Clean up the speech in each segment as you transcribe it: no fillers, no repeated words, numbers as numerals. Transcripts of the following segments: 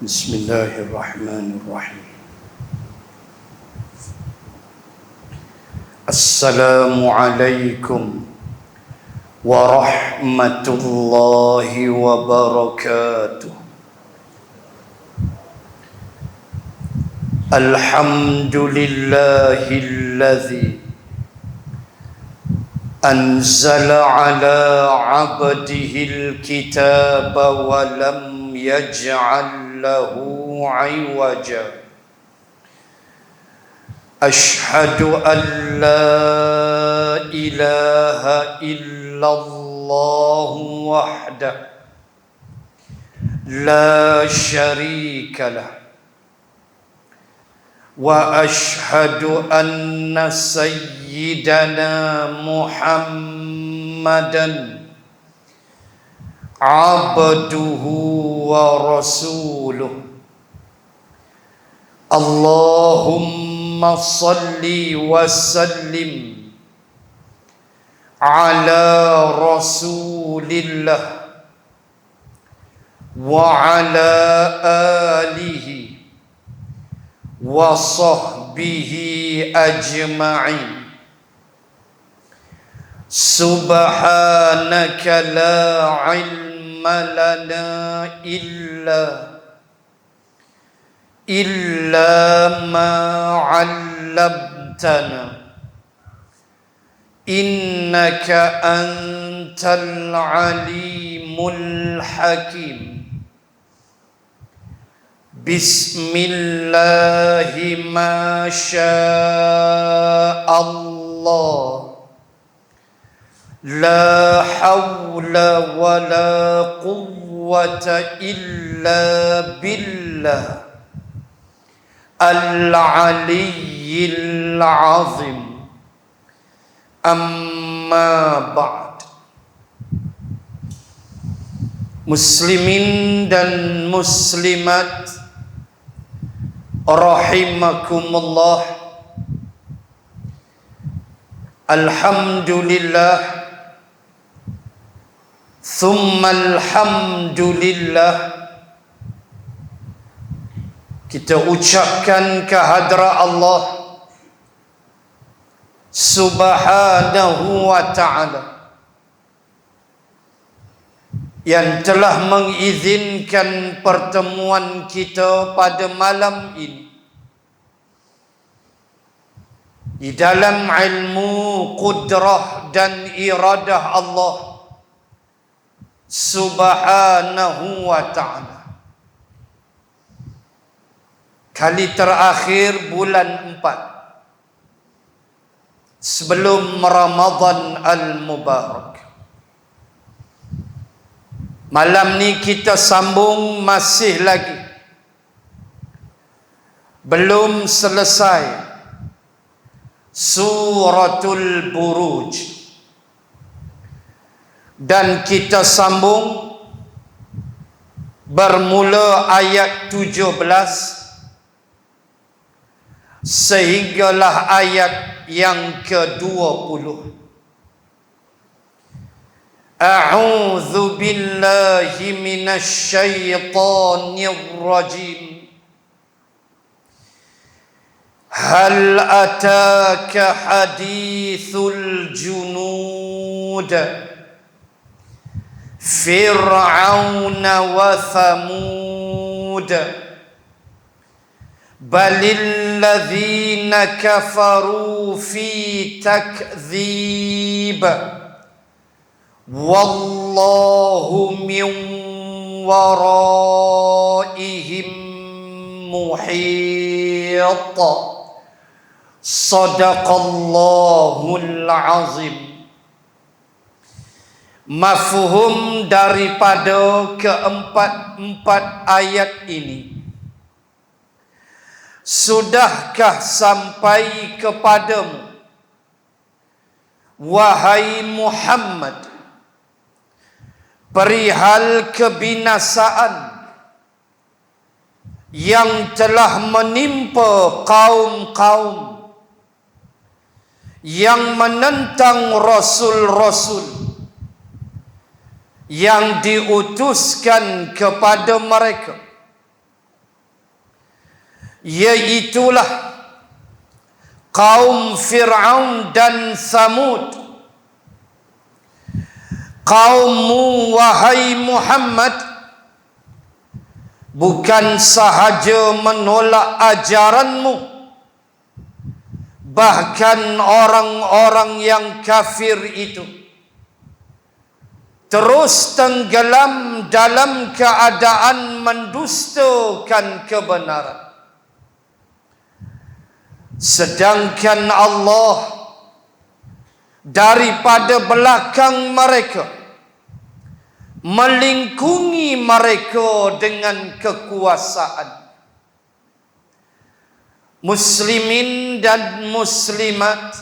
Bismillahirrahmanirrahim. Assalamualaikum warahmatullahi wabarakatuh. Alhamdulillahilladzi anzala ala abdihil kitaba wa lam yaj'al lahu 'iwaja. Ashhadu an la ilaha illallah wahdahu la syarika lah, wa ashhadu anna sayyidana Muhammadan abduhu wa rasuluh. Allahumma salli wa sallim ala rasulillah wa ala alihi wa sahbihi ajma'in. Subhanaka la ilma lana illa ma 'allamtana innaka antal alimul hakim. Bismillahi ma sya'allah, la hawla wa la quwwata illa billah al-aliyyil azim. Amma ba'd. Muslimin dan muslimat rahimakumullah, alhamdulillah thumma alhamdulillah, kita ucapkan kehadrat Allah subhanahu wa ta'ala yang telah mengizinkan pertemuan kita pada malam ini di dalam ilmu, qudrah dan iradah Allah subhanahu wa ta'ala. Kali terakhir bulan 4 sebelum Ramadan al-Mubarak. Malam ni kita sambung, masih lagi belum selesai Suratul Buruj, dan kita sambung bermula ayat 17 sehinggalah ayat yang ke-20. A'udzu billahi minasy syaithanir rajim. Hal ataka hadithul junud Fir'auna wa Thamud balil ladzina kafaru fi takdzib wallahu min waraihim muhit. Sadaqallahul azim. Mafhum daripada keempat ayat ini, sudahkah sampai kepadamu wahai Muhammad perihal kebinasaan yang telah menimpa kaum-kaum yang menentang rasul-rasul yang diutuskan kepada mereka, yaitulah kaum Fir'aun dan Thamud. Kaummu wahai Muhammad bukan sahaja menolak ajaranmu, bahkan orang-orang yang kafir itu terus tenggelam dalam keadaan mendustakan kebenaran. Sedangkan Allah daripada belakang mereka melingkungi mereka dengan kekuasaan. Muslimin dan muslimat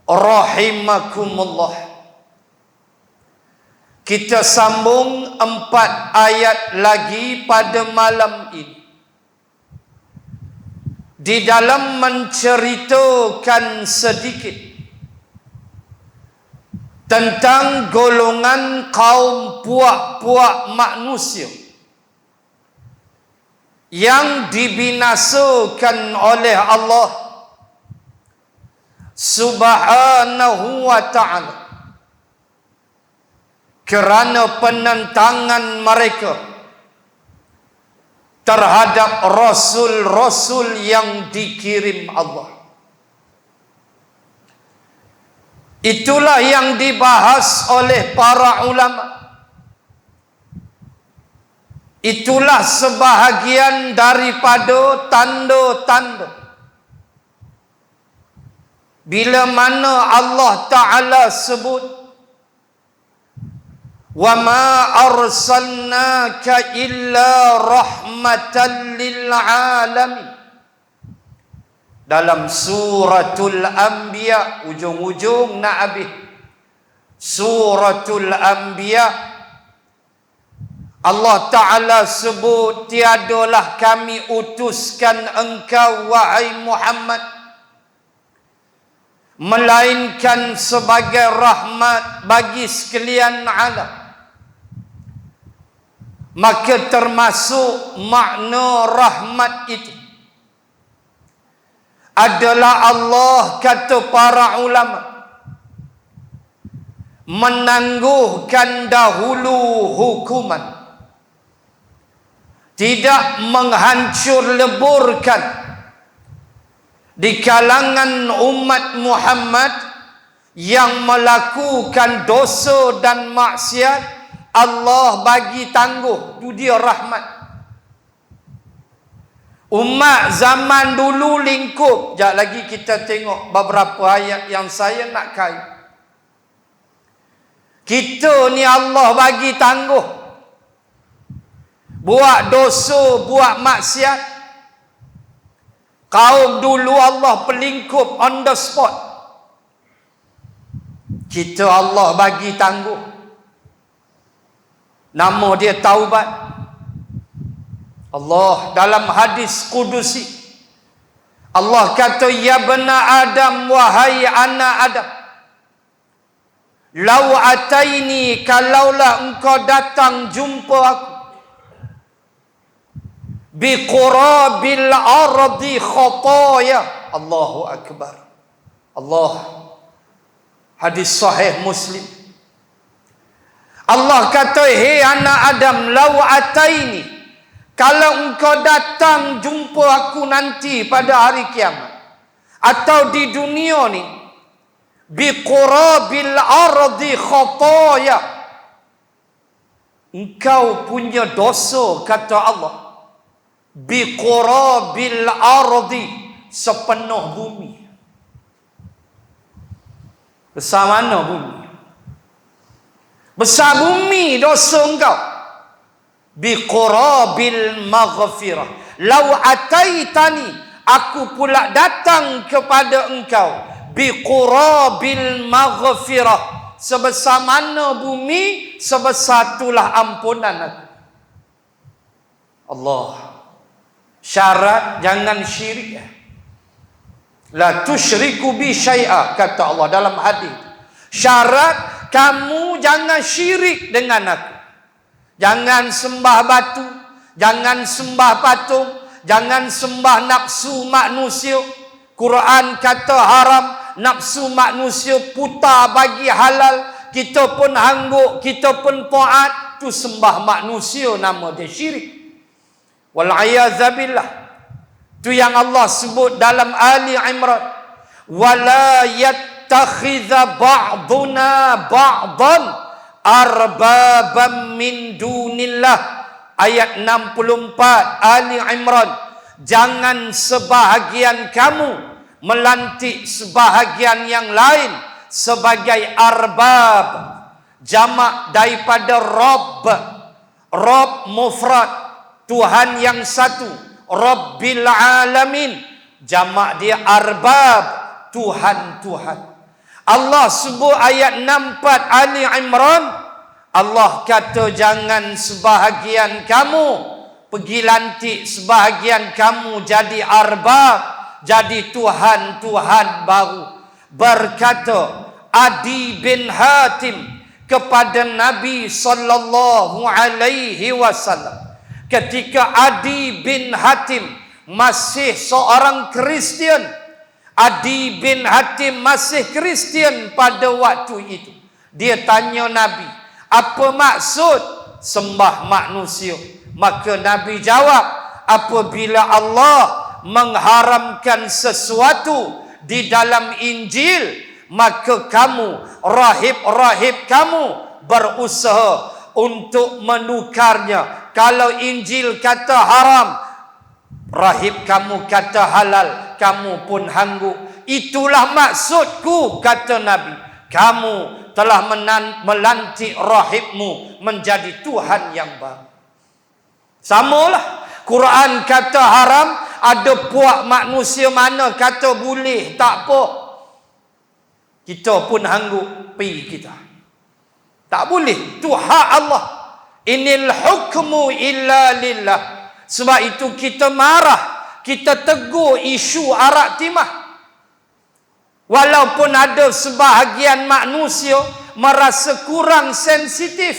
rahimakumullah, kita sambung 4 ayat lagi pada malam ini di dalam menceritakan sedikit tentang golongan kaum puak-puak manusia yang dibinasakan oleh Allah Subhanahu wa ta'ala kerana penentangan mereka terhadap rasul-rasul yang dikirim Allah. Itulah yang dibahas oleh para ulama. Itulah sebahagian daripada tanda-tanda bila mana Allah Ta'ala sebut, wa ma arsalnaka illa rahmatan lil alamin, dalam suratul Anbiya, ujung-ujung nak habis suratul Anbiya, Allah Ta'ala sebut, tiadalah kami utuskan engkau wahai Muhammad melainkan sebagai rahmat bagi sekalian alam. Maka termasuk makna rahmat itu adalah Allah, kata para ulama, menangguhkan dahulu hukuman, tidak menghancur leburkan di kalangan umat Muhammad yang melakukan dosa dan maksiat. Allah bagi tangguh, itu dia rahmat. Umat zaman dulu lingkup. Sekejap lagi kita tengok beberapa ayat yang saya nak kait. Kita ni Allah bagi tangguh, buat dosa, buat maksiat. Kaum dulu Allah pelingkup on the spot. Kita Allah bagi tangguh. Nama dia taubat. Allah dalam hadis kudusi, Allah kata, ya bena Adam, wahai anak Adam, lau ataini, kalaulah engkau datang jumpa aku, biqurabil ardi khataya. Allahu akbar. Allah, hadis sahih Muslim. Allah kata, hei anak Adam, lau ataini, kalau engkau datang jumpa aku nanti pada hari kiamat atau di dunia ni, biqurabil ardi khataya, engkau punya dosa, kata Allah, biqurabil ardi, sepenuh bumi. Besar mana bumi? Besar bumi dosa engkau. Biqurabil maghfirah, lau ataitani, aku pula datang kepada engkau, biqurabil maghfirah, sebesar mana bumi, sebesar itulah ampunan aku. Allah. Syarat jangan syirik. La tusyriku bi syai'a, kata Allah dalam hadis. Syarat kamu jangan syirik dengan aku. Jangan sembah batu, jangan sembah patung, Jangan sembah nafsu manusia. Quran kata haram, nafsu manusia putar bagi halal. Kita pun hangguk, kita pun taat, tu sembah manusia, nama dia syirik. Wal'ayazabillah. Tu yang Allah sebut dalam Ali Imran. Wala yattakhidha ba'duna ba'dan arbabam min dunillah. Ayat 64 Ali Imran. Jangan sebahagian kamu melantik sebahagian yang lain sebagai arbab. Jamak daripada Rabb. Rabb mufrad, Tuhan yang satu. Rabbil alamin. Jamak dia arbab, Tuhan-Tuhan. Allah sebut ayat 64 Ali Imran. Allah kata jangan sebahagian kamu pergi lantik sebahagian kamu jadi arbab, jadi Tuhan-Tuhan baru. Berkata Adi bin Hatim kepada Nabi sallallahu alaihi wasallam, ketika Adi bin Hatim masih seorang Kristian. Adi bin Hatim masih Kristian pada waktu itu. Dia tanya Nabi, apa maksud sembah manusia? Maka Nabi jawab, apabila Allah mengharamkan sesuatu di dalam Injil, maka kamu, rahib-rahib kamu berusaha untuk menukarnya. Kalau Injil kata haram, rahib kamu kata halal, kamu pun hangguk. Itulah maksudku, kata Nabi. Kamu telah melantik rahibmu menjadi Tuhan yang baru. Samalah. Quran kata haram, ada puak manusia mana kata boleh, tak apa. Kita pun hangguk, pergi kita. Tak boleh. Itu hak Allah. Inil hukmu illa lillah. Sebab itu kita marah, kita tegur isu arak timah. Walaupun ada sebahagian manusia merasa kurang sensitif,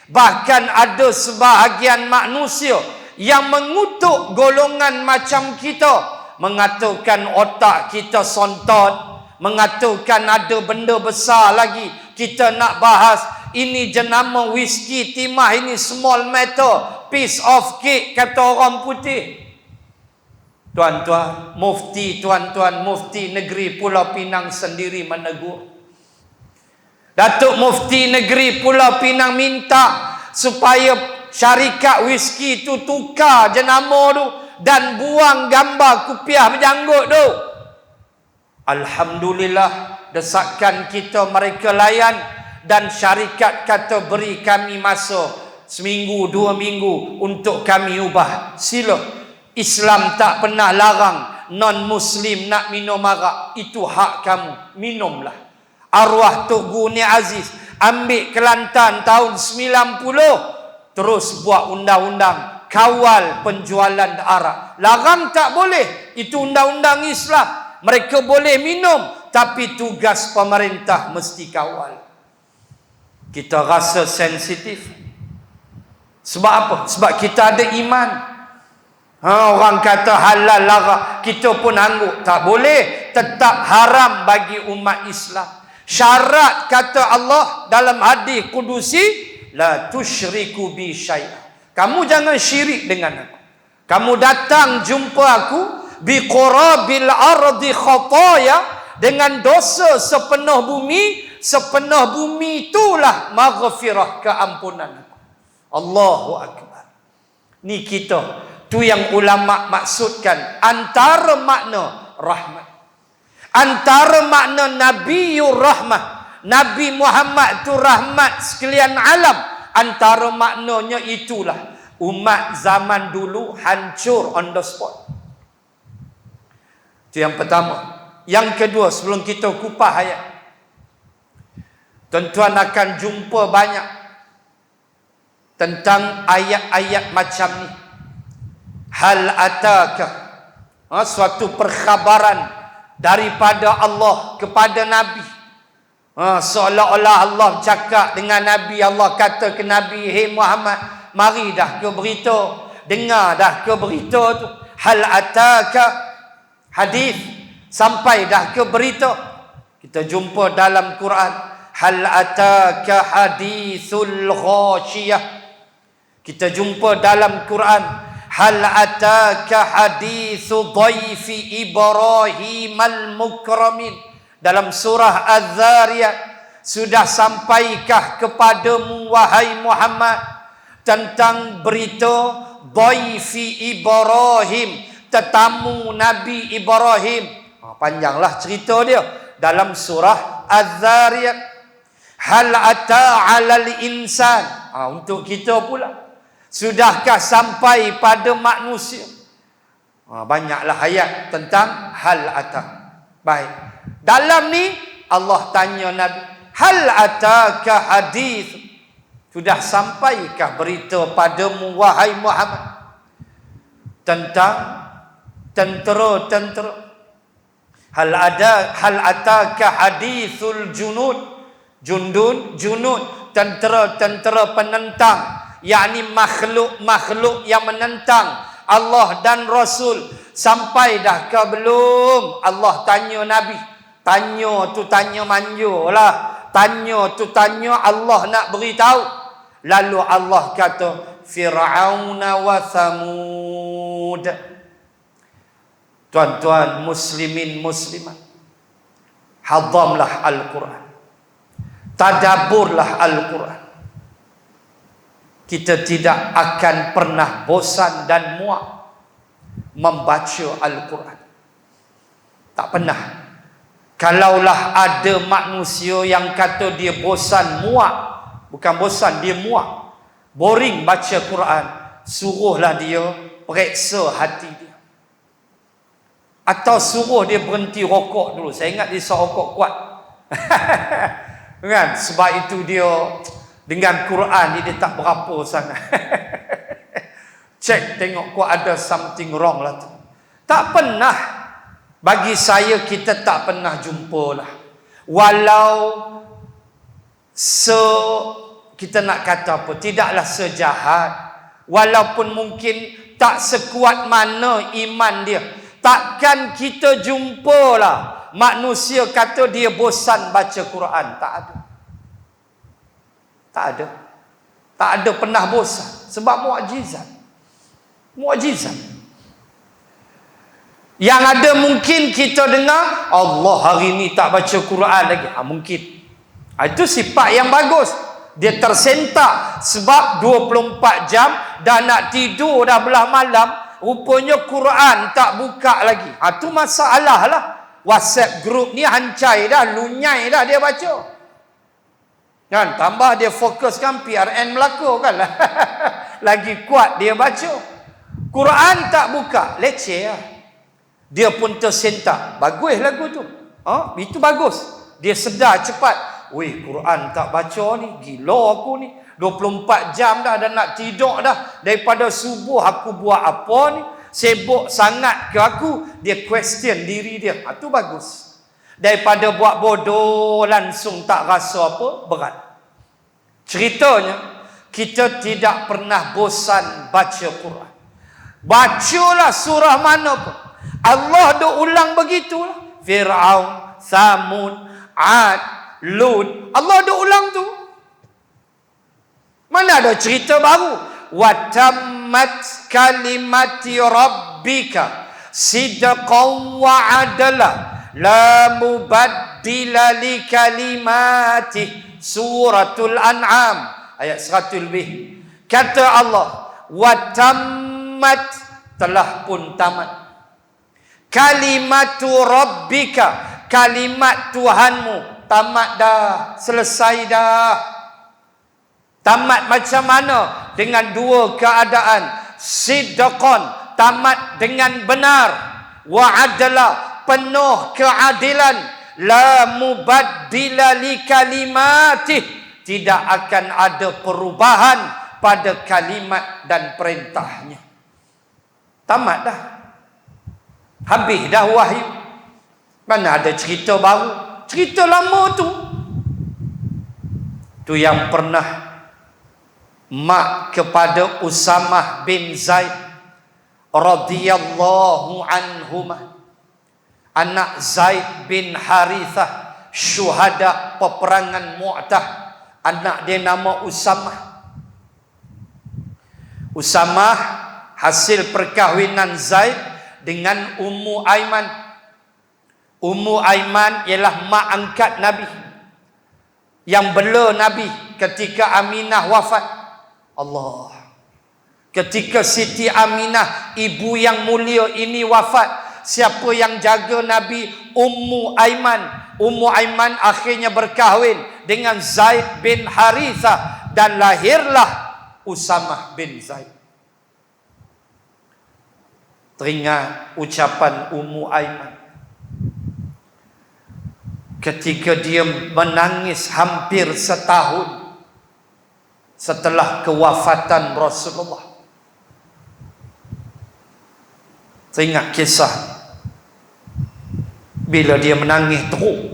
bahkan ada sebahagian manusia yang mengutuk golongan macam kita, mengatakan otak kita sontot, mengatakan ada benda besar lagi kita nak bahas. Ini jenama whisky timah, ini small matter, piece of cake, kata orang putih. Tuan-tuan mufti negeri Pulau Pinang sendiri menegur. Datuk Mufti negeri Pulau Pinang minta supaya syarikat whisky tu tukar jenama tu dan buang gambar kupiah berjanggut tu. Alhamdulillah, desakan kita mereka layan dan syarikat kata beri kami masa seminggu, 2 minggu untuk kami ubah. Sila. Islam tak pernah larang non-Muslim nak minum arak. Itu hak kamu. Minumlah. Arwah Tok Guni Aziz ambil Kelantan tahun 90, terus buat undang-undang kawal penjualan arak. Larang tak boleh. Itu undang-undang Islam. Mereka boleh minum, tapi tugas pemerintah mesti kawal. Kita rasa sensitif. Sebab apa? Sebab kita ada iman. Orang kata halal arak, kita pun angguk. Tak boleh. Tetap haram bagi umat Islam. Syarat kata Allah dalam hadis kudusi, la tusyriku bi syai'a. Kamu jangan syirik dengan aku. Kamu datang jumpa aku bi qurabil ardi khataya, dengan dosa sepenuh bumi itulah maghfirah, keampunan aku. Allahu akbar. Ni kita. Tu yang ulama maksudkan antara makna rahmat, antara makna Nabiur Rahmah, Nabi Muhammad tu rahmat sekalian alam. Antara maknanya itulah umat zaman dulu hancur on the spot. Itu yang pertama. Yang kedua, sebelum kita kupas ayat, tuan-tuan akan jumpa banyak tentang ayat-ayat macam ni. Hal ataka, suatu perkhabaran daripada Allah kepada Nabi. Seolah-olah Allah cakap dengan Nabi. Allah kata ke Nabi, hey Muhammad, mari dah ke berita, dengar dah ke berita tu. hal ataka hadis, sampai dah ke berita. Kita jumpa dalam Quran, hal ataka hadithul ghasyiyah. Kita jumpa dalam Quran, hal ataka hadithu dhaifi Ibrahim al-mukramin. Dalam surah Az-Zariyat, sudah sampaikah kepadamu wahai Muhammad tentang berita dhaifi Ibrahim, tetamu Nabi Ibrahim. Panjanglah cerita dia dalam surah Az-Zariyat. Hal ata 'alal insan, untuk kita pula, sudahkah sampai pada manusia? Banyaklah ayat tentang hal ata. Baik, dalam ni Allah tanya Nabi, hal ataka hadis, sudah sampaikah berita padamu wahai Muhammad tentang tentera-tentera? Hal ataka hadithul junud, tentera-tentera penentang, yakni makhluk-makhluk yang menentang Allah dan Rasul. Sampai dah ke belum? Allah tanya Nabi. Tanya tu tanya manja lah. Tanya tu tanya Allah nak beritahu. Lalu Allah kata, Fir'aun wa Thamud. Tuan-tuan muslimin muslimat, hadamlah Al-Quran, tadaburlah Al-Quran. Kita tidak akan pernah bosan dan muak membaca Al-Quran. Tak pernah. Kalaulah ada manusia yang kata dia bosan, muak, bukan bosan, dia muak, boring baca Quran, suruhlah dia periksa hati dia. Atau suruh dia berhenti rokok dulu. Saya ingat dia rokok kuat. Kan? Sebab itu dia dengan Quran dia tak berapa sangat. Cek tengok kok ada something wrong lah tu. Tak pernah. Bagi saya, kita tak pernah jumpa lah. Walau kita nak kata apa, tidaklah sejahat, walaupun mungkin tak sekuat mana iman dia, takkan kita jumpalah manusia kata dia bosan baca Quran. Tak ada. Tak ada. Tak ada pernah bosan. Sebab mukjizat. Mukjizat. Yang ada mungkin kita dengar, Allah hari ni tak baca Quran lagi. Mungkin. Itu sifat yang bagus. Dia tersentak sebab 24 jam dah nak tidur dah belah malam, rupanya Quran tak buka lagi. Itu masalah lah. WhatsApp group ni hancai dah, lunyai dah dia baca. Kan, tambah dia fokuskan PRN Melaka kan. Lagi kuat dia baca. Quran tak buka, leceh lah. Dia pun tersentak. Bagus lagu tu. Itu bagus. Dia sedar cepat. Weh, Quran tak baca ni. Gila aku ni. 24 jam dah nak tidur dah. Daripada subuh aku buat apa ni? Sibuk sangat ke aku? Dia question diri dia. Itu bagus. Daripada buat bodoh langsung tak rasa apa, berat. Ceritanya, kita tidak pernah bosan baca Quran. Bacalah surah mana pun. Allah dah ulang begitulah. Fir'aun, Thamud, Ad, Lut. Allah dah ulang tu. Mana ada cerita baru? Wa tammat kalimati rabbika sidqan wa adla la mubaddila li kalimati. Suratul An'am ayat 100 lebih. Kata Allah, wa tammat, telah pun tamat, kalimatu rabbika, kalimat Tuhanmu, tamat dah, selesai dah. Tamat macam mana? Dengan dua keadaan. Sidqan, tamat dengan benar. Wa adla, penuh keadilan. La mubaddila li kalimatih, tidak akan ada perubahan pada kalimat dan perintahnya. Tamat dah. Habis dah wahyu. Mana ada cerita baru? Cerita lama tu. Tu yang pernah mak kepada Usamah bin Zaid. radhiyallahu anhuma, anak Zaid bin Harithah, syuhada peperangan Mu'tah. Anak dia nama Usamah. Usamah hasil perkahwinan Zaid dengan Ummu Aiman. Ummu Aiman ialah mak angkat Nabi, yang bela Nabi ketika Aminah wafat. Allah. Ketika Siti Aminah, ibu yang mulia ini wafat, siapa yang jaga Nabi? Ummu Aiman. Ummu Aiman akhirnya berkahwin dengan Zaid bin Harithah dan lahirlah Usamah bin Zaid. Teringat ucapan Ummu Aiman ketika dia menangis hampir setahun setelah kewafatan Rasulullah. Teringat kisah bila dia menangis teruk.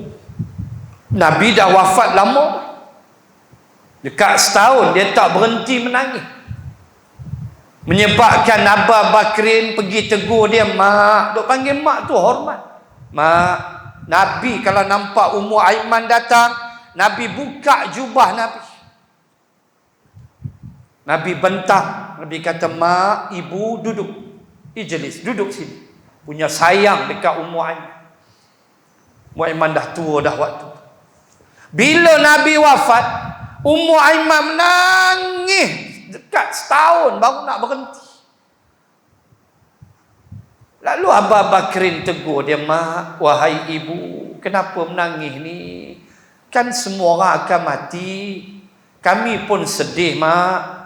Nabi dah wafat lama, dekat setahun dia tak berhenti menangis, menyebabkan Abu Bakrin pergi tegur dia. Mak, duk panggil mak tu hormat. Mak, Nabi kalau nampak Ummu Aiman datang, Nabi buka jubah Nabi. Nabi bentang. Nabi kata, mak, ibu duduk. Ijlis, duduk sini. Punya sayang dekat Ummu Aiman. Ummu Aiman dah tua dah waktu. Bila Nabi wafat, Ummu Aiman menangis dekat setahun baru nak berhenti. Lalu Abu Bakrin tegur dia, mak, wahai ibu, kenapa menangis ni? Kan semua orang akan mati. Kami pun sedih, mak.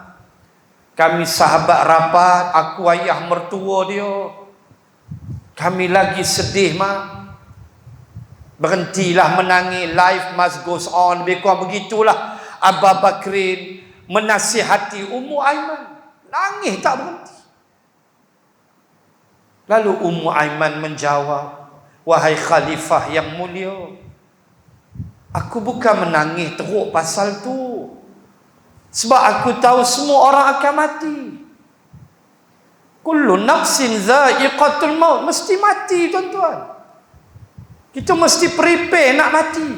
Kami sahabat rapat, aku ayah mertua dia. Kami lagi sedih, mak. Berhentilah menangis, life must goes on. Lebih kurang begitulah Abu Bakrin menasihati Ummu Aiman. Nangis tak berhenti. Lalu Ummu Aiman menjawab, wahai khalifah yang mulia, aku bukan menangis teruk pasal tu. Sebab aku tahu semua orang akan mati. Kullu nafsin dha'iqatul maut. Mesti mati, tuan-tuan. Kita mesti prepare nak mati.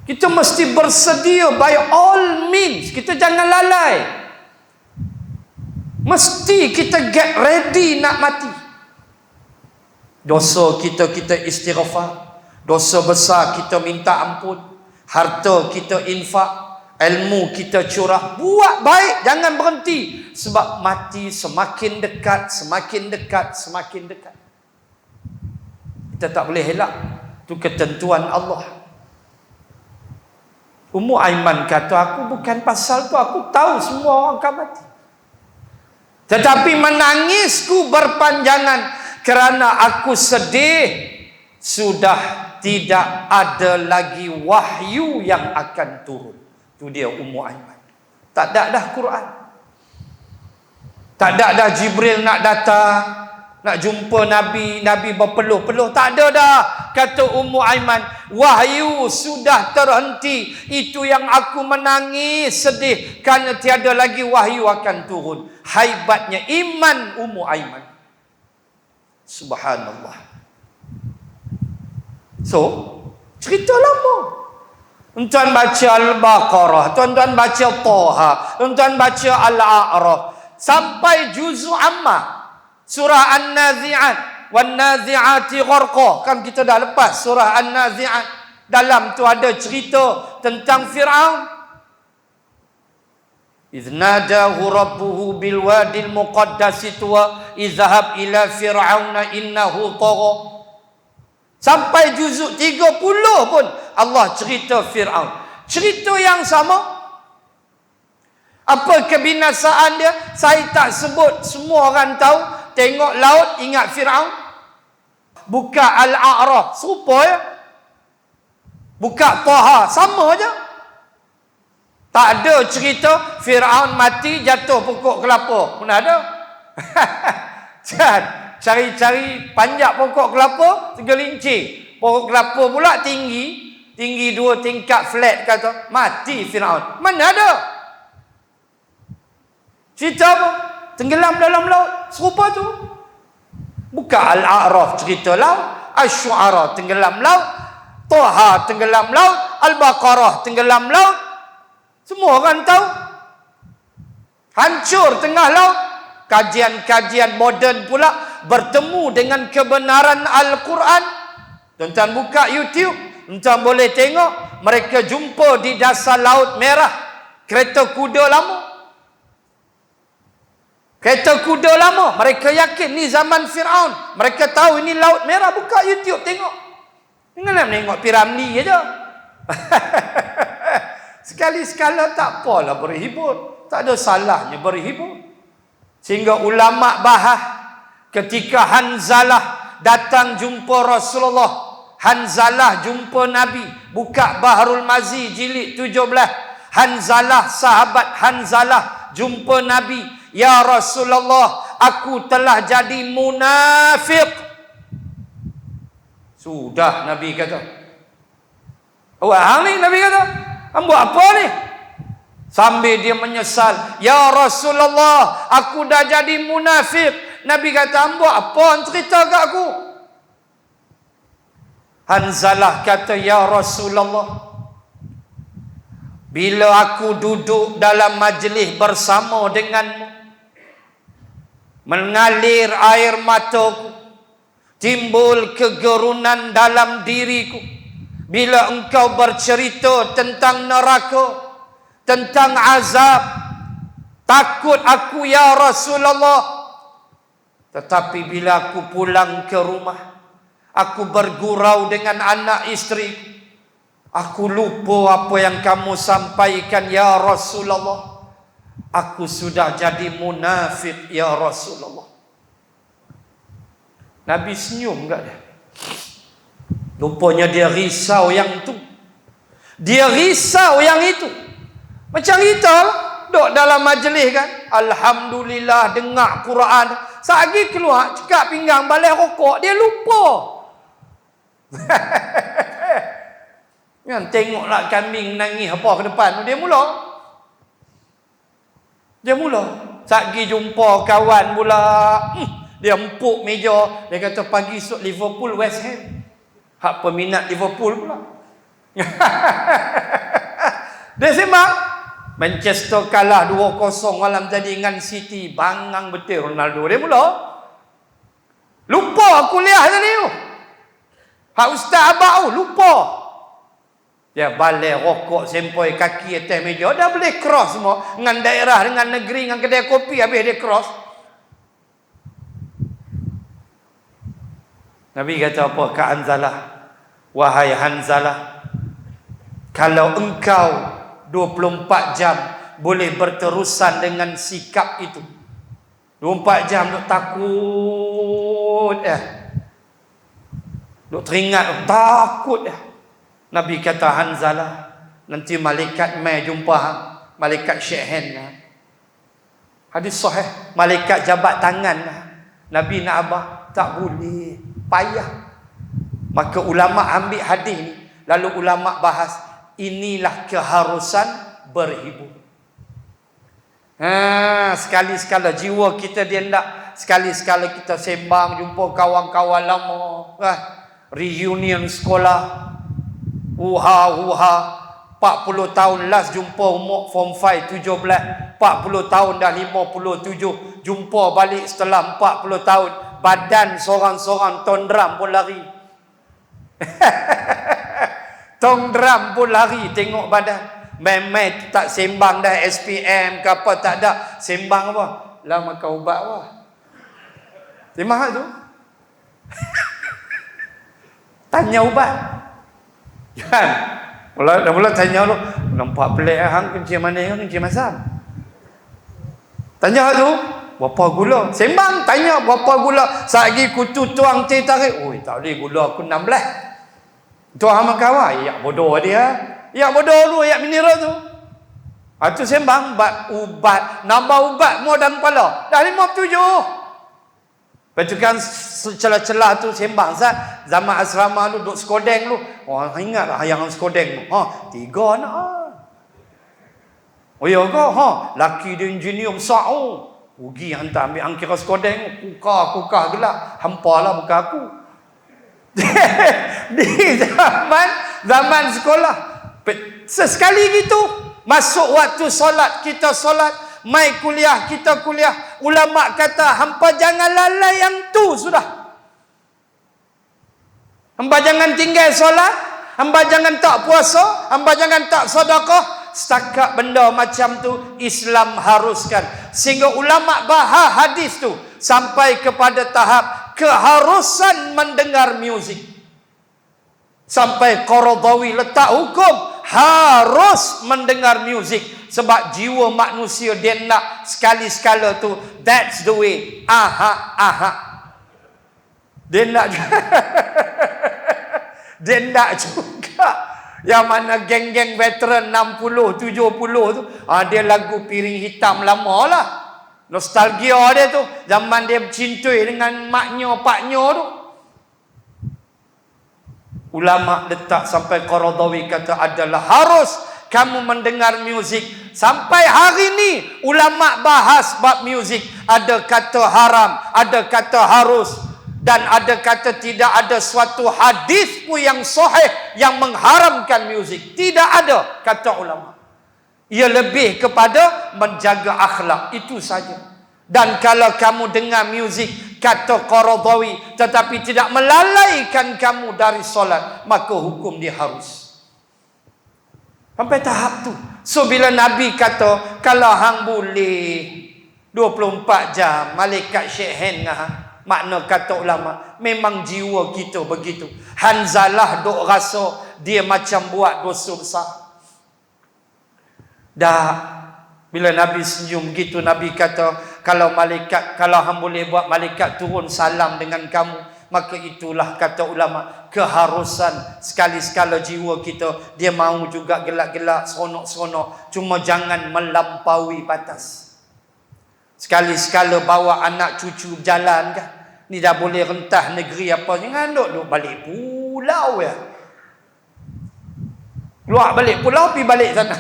Kita mesti bersedia by all means. Kita jangan lalai. Mesti kita get ready nak mati. Dosa kita istighfar. Dosa besar kita minta ampun. Harta kita infak. Ilmu kita curah. Buat baik, jangan berhenti. Sebab mati semakin dekat, semakin dekat, semakin dekat. Kita tak boleh elak. Itu ketentuan Allah. Ummu Aiman kata, aku bukan pasal tu, aku tahu semua orang akan mati. Tetapi menangisku berpanjangan kerana aku sedih. Sudah tidak ada lagi wahyu yang akan turun. Itu dia Ummu Aiman. Tak ada dah Quran. Tak ada dah Jibril nak datang, nak jumpa Nabi, Nabi berpeluh-peluh. Tak ada dah. Kata Ummu Aiman, wahyu sudah terhenti. Itu yang aku menangis sedih kerana tiada lagi wahyu akan turun. Haibatnya iman Ummu Aiman. Subhanallah. So, cerita lama. Tuan-tuan baca Al-Baqarah, tuan-tuan baca Taha, tuan-tuan baca Al-A'raf, sampai juzul Amma, surah An-Nazi'at, wan-Nazi'ati gharqa. Kan kita dah lepas surah An-Nazi'at. Dalam tu ada cerita tentang Fir'aun. إِذْ نَادَاهُ رَبُّهُ بِالْوَادِ الْمُقَدَّسِ طُوًى اذْهَبْ إِلَى فِرْعَوْنَ إِنَّهُ طَغَى. Sampai juzuk 30 pun Allah cerita Fir'aun. Cerita yang sama. Apa kebinasaan dia? Saya tak sebut, semua orang tahu. Tengok laut, ingat Fir'aun. Buka Al-A'raf, serupa ya. Buka Taha, sama je. Tak ada cerita Fir'aun mati jatuh pokok kelapa. Mana ada? Cari-cari panjat pokok kelapa, tergelincir. Pokok kelapa pula tinggi 2 tingkat flat, kata mati Fir'aun. Mana ada? Cerita apa? Tenggelam dalam laut, serupa tu. Buka Al-A'raf cerita laut, Asy-Syu'ara tenggelam laut, Taha tenggelam laut, Al-Baqarah tenggelam laut. Semua orang tahu. Hancur tengah laut. Kajian-kajian moden pula bertemu dengan kebenaran Al-Quran. Tuan-tuan buka YouTube, tuan-tuan boleh tengok mereka jumpa di dasar Laut Merah kereta kuda lama. Kereta kuda lama. Mereka yakin ni zaman Fir'aun. Mereka tahu ini Laut Merah. Buka YouTube tengok. Janganlah menengok Piramli aja. Sekali-sekala tak apalah berhibur. Tak ada salahnya berhibur. Sehingga ulama bahas ketika Hanzalah datang jumpa Rasulullah. Hanzalah jumpa Nabi. Buka Bahrul Mazi jilid 17. Hanzalah, sahabat Hanzalah jumpa Nabi. Ya Rasulullah, aku telah jadi munafik. Sudah, Nabi kata. Wah, ni Nabi kata, hang buat apa ni? Sambil dia menyesal. Ya Rasulullah, aku dah jadi munafik. Nabi kata, hang buat apa? Hang cerita kat aku. Hanzalah kata, ya Rasulullah, bila aku duduk dalam majlis bersama denganmu, mengalir air mataku, timbul kegerunan dalam diriku bila engkau bercerita tentang neraka, tentang azab. Takut aku ya Rasulullah. Tetapi bila aku pulang ke rumah, aku bergurau dengan anak isteriku, aku lupa apa yang kamu sampaikan ya Rasulullah. Aku sudah jadi munafik ya Rasulullah. Nabi senyum kat dia. Rupanya dia risau yang tu. Dia risau yang itu. Macam kita duduk dalam majlis kan, alhamdulillah dengar Quran, sagi keluar cekak pinggang balik rokok, dia lupa. Kan tengoklah kambing nangis apa ke depan, dia mula sagi jumpa kawan pula, dia empuk meja, dia kata pagi esok Liverpool West Ham. Hak peminat Liverpool pula. Dia sembang Manchester kalah 2-0 malam tadi dengan City, bangang betul Ronaldo. Dia mula lupa kuliah tadi tu. Hak Ustaz Abang lupa. Dia balik rokok sempoi kaki atas meja. Dah boleh cross semua. Dengan daerah, dengan negeri, dengan kedai kopi. Habis dia cross. Nabi kata apa ke Hanzalah? Wahai Hanzalah, kalau engkau 24 jam boleh berterusan dengan sikap itu, 24 jam duk takut duk teringat, takut Nabi kata Hanzalah, nanti malaikat mai jumpa hang, malaikat shake hand lah. Hadis sahih, malaikat jabat tangan lah. Nabi nak abah, tak boleh, payah. Maka ulama ambil hadis ni, lalu ulama bahas, inilah keharusan berhibur. Sekali-sekala jiwa kita dia nak, sekali-sekala kita sembang, jumpa kawan-kawan lama, reunion sekolah, Uha 40 tahun last jumpa umur form 5 17, 40 tahun dah 57, jumpa balik setelah 40 tahun, badan sorang-sorang, ton drum pun lari. Tong drum pun lari tengok badan. Memang tak sembang dah SPM ke apa, tak ada. Sembang apa? Lah makan ubat apa? Terima tu. Tanya ubat. Kan? Mula tanya lu, nampak pelik hang kencing mana hang kencing masam. Tanya tu, berapa gula? Sembang tanya berapa gula? Sagi kutu tuang teh tarik. Oi, tak boleh gula aku 16. Tuang makan apa? Ya bodoh dia. Ya bodoh lu, ya mineral tu. Tu sembang ubat, nambah ubat mau dalam kepala. Dah 57. Lepas tu kan celah-celah tu sembang sah. Zaman asrama lu duduk sekodeng lu. Oh, ingatlah yang sekodeng lu. 3 anak. Oh ya ke? Laki dia engineer besar. Rugi hantar ambil angkira sekodeng, kukah gelap. Hampalah bukan aku. Di zaman sekolah. Sesekali gitu. Masuk waktu solat, kita solat. Mai kuliah, kita kuliah. Ulama kata, hampa jangan lalai yang tu sudah. Hampa jangan tinggal solat. Hampa jangan tak puasa. Hampa jangan tak sedekah. Setakat benda macam tu Islam haruskan. Sehingga ulama bahas hadis tu sampai kepada tahap keharusan mendengar muzik. Sampai Qaradawi letak hukum harus mendengar muzik. Sebab jiwa manusia dia nak sekali-sekala tu, that's the way. Dia nak dia nak juga. Yang mana geng-geng veteran 60, 70 tu, dia lagu Piring Hitam lama lah. Nostalgia dia tu. Zaman dia bercintui dengan maknya, paknya tu. Ulama letak sampai Qaradawi kata adalah harus kamu mendengar muzik. Sampai hari ni ulama bahas bab muzik. Ada kata haram, ada kata harus. Dan ada kata tidak ada suatu hadis pun yang sahih yang mengharamkan muzik. Tidak ada, kata ulama. Ia lebih kepada menjaga akhlak. Itu saja. Dan kalau kamu dengar muzik, kata Qaradawi, tetapi tidak melalaikan kamu dari solat, maka hukum dia harus. Sampai tahap tu. So bila Nabi kata, kalau hang boleh 24 jam, malaikat shake hand dengan hang. Makna kata ulama, memang jiwa kita begitu. Hanzalah duk rasa dia macam buat dosa besar. Dah bila Nabi senyum gitu, Nabi kata, kalau hang boleh buat malaikat turun salam dengan kamu, maka itulah kata ulama keharusan sekali-sekala jiwa kita. Dia mahu juga gelak-gelak, seronok-seronok, cuma jangan melampaui batas. Sekali-sekala bawa anak cucu berjalan kan. Ni dah boleh rentah negeri apa. Jangan duk balik pulau ya. Keluar balik pulau, pergi balik sana.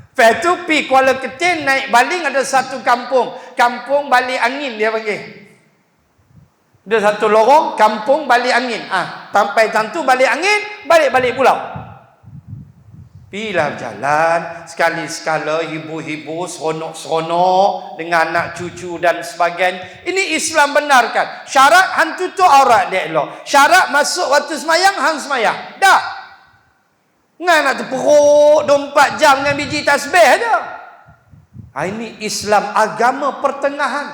Lepas tu pergi Kuala Ketin, naik baling ada satu kampung. Kampung Balik Angin dia panggil. Ada satu lorong, kampung Balik Angin. Sampai tentu balik angin, balik pulau. Pilah berjalan, sekali-sekala hibur-hibur, seronok-seronok dengan anak cucu dan sebagainya. Ini Islam benarkan. Syarat hang tutup aurat dia elok. Syarat masuk waktu semayang, hang semayang. Dah. Ngan nak terperuk 24 jam dengan biji tasbih je. Ini Islam, agama pertengahan.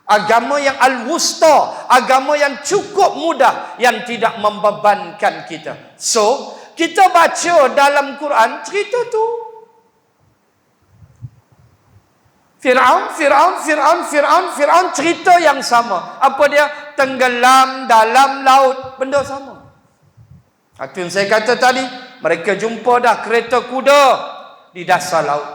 Agama yang al-wusta, agama yang cukup mudah, yang tidak membebankan kita. So, kita baca dalam Quran cerita tu. Fir'aun cerita yang sama. Apa dia? Tenggelam dalam laut. Benda sama. Itu yang saya kata tadi. Mereka jumpa dah kereta kuda di dasar laut.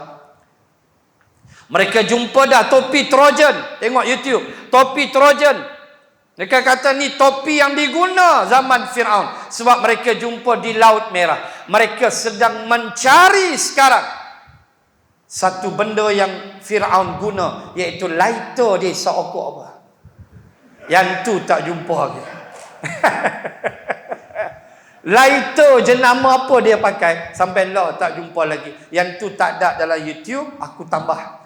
Mereka jumpa dah topi Trojan. Tengok YouTube. Topi Trojan. Mereka kata ni topi yang diguna zaman Fir'aun. Sebab mereka jumpa di Laut Merah. Mereka sedang mencari sekarang satu benda yang Fir'aun guna, iaitu lighter dia seokok apa. Yang tu tak jumpa lagi. Lighter jenama apa dia pakai, sampai lah tak jumpa lagi. Yang tu tak ada dalam YouTube, aku tambah.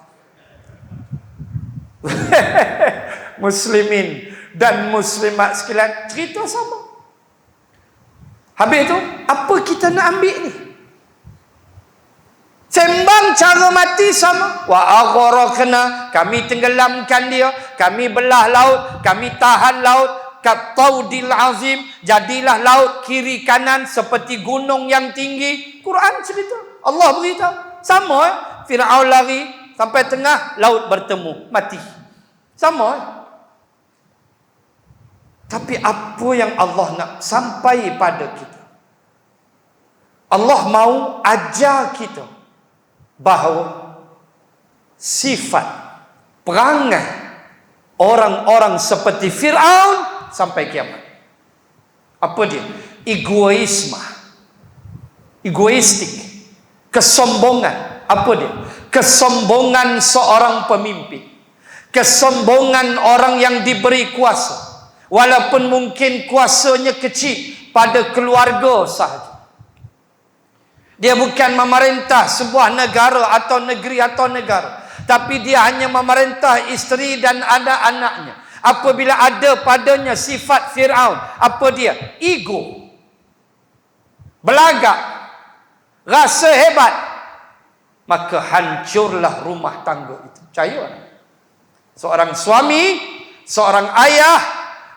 Muslimin dan muslimat sekalian, cerita sama. Habis tu, apa kita nak ambil ni? Sembang cara mati sama. Wa aghraqna, kami tenggelamkan dia, kami belah laut, kami tahan laut, kataudil azim, jadilah laut kiri kanan seperti gunung yang tinggi. Quran cerita, Allah beritahu. Sama Firaun lari sampai tengah laut bertemu, mati. Sama Tapi apa yang Allah nak sampai pada kita? Allah mau ajar kita bahawa sifat perangai orang-orang seperti Fir'aun sampai kiamat. Apa dia? Egoistik, kesombongan. Apa dia? kesombongan seorang pemimpin, kesombongan orang yang diberi kuasa, walaupun mungkin kuasanya kecil pada keluarga sahaja. Dia bukan memerintah sebuah negara atau negeri atau negara, tapi dia hanya memerintah isteri dan anak-anaknya. Apabila ada padanya sifat Fir'aun, apa dia? Ego, belagak, rasa hebat, maka hancurlah rumah tangga itu. Percaya? Seorang suami, seorang ayah,